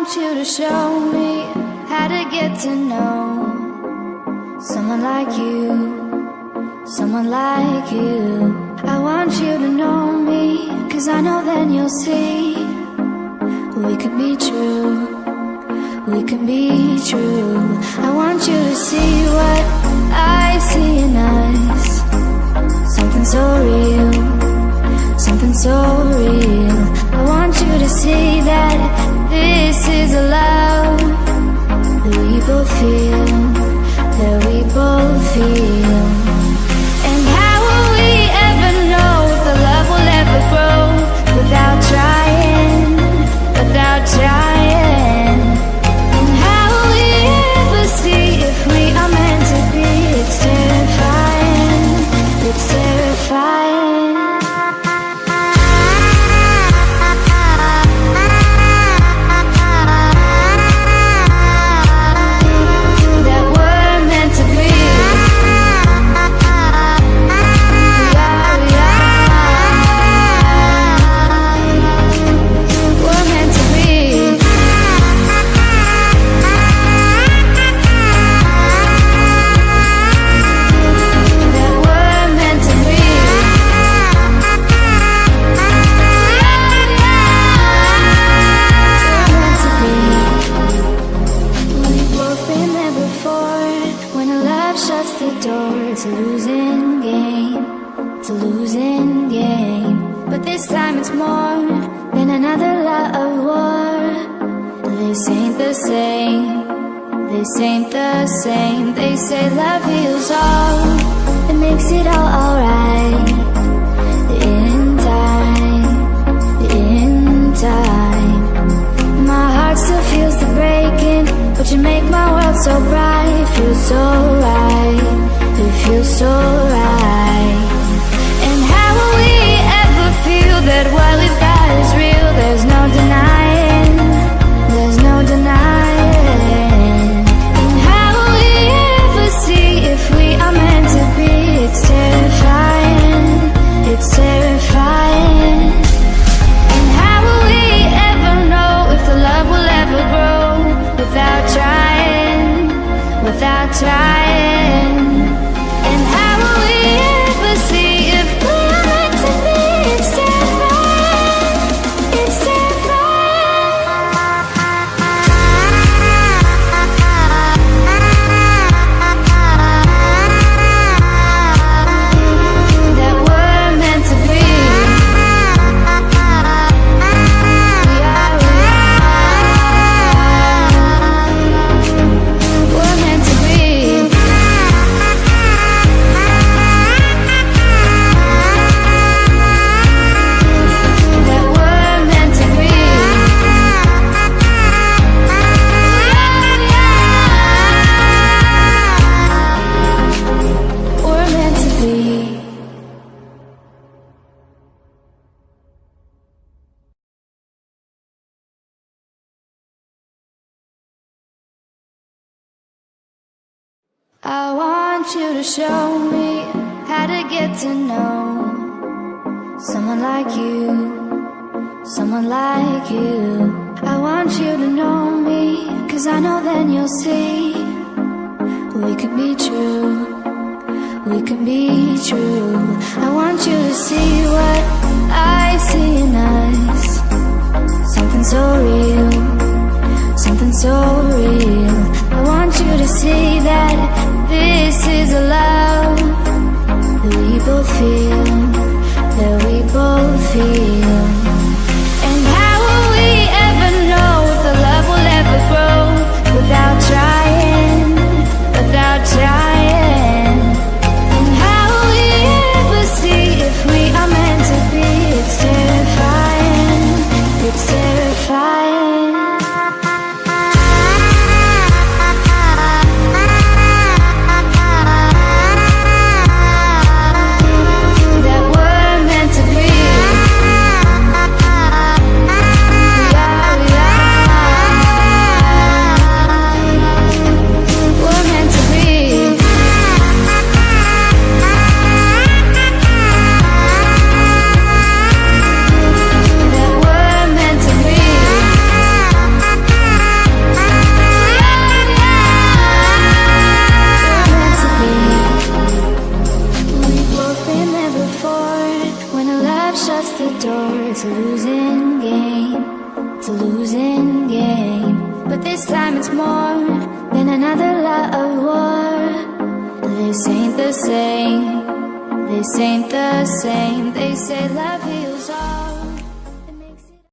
want you to show me how to get to know someone like you, someone like you. I want you to know me, 'cause I know then you'll see we could be true, we can be true. I want you to see what I see in us, something so real, something so real. I want you to see that this is a love that we both feel, that we both feel. And how will we ever know if the love will ever grow without trying, without trying? And how will we ever see if we are meant to be? It's terrifying, it's terrifying. It's a losing game, it's a losing game. But this time it's more than another lot of war. This ain't the same, this ain't the same. They say love heals all, it makes it all alright. In time, in time. My heart still feels the breaking, but you make my world so bright. It feels so right, it feels so right. And how will we ever feel that what we've got is real? There's no denying, there's no denying. And how will we ever see if we are meant to be? It's terrifying, it's terrifying. And how will we ever know if the love will ever grow without trying, without trying? And how will we ever see if we are meant to be? It's terrifying, it's terrifying. That we're meant to be. We're meant to be. That we're meant to be. We're meant to be. I want you to show me how to get to know someone like you, someone like you. I want you to know me, 'cause I know then you'll see we could be true, we can be true. I want you to see what I see in us, something so real, something so real. I want you to see that this is a love that we both feel, that we both feel. And how will we ever know if the love will ever grow without trying, without trying? And how will we ever see if we are meant to be? It's terrifying, it's terrifying. the door, it's a losing game, it's a losing game. But this time it's more than another love war. This ain't the same, this ain't the same. They say love heals all.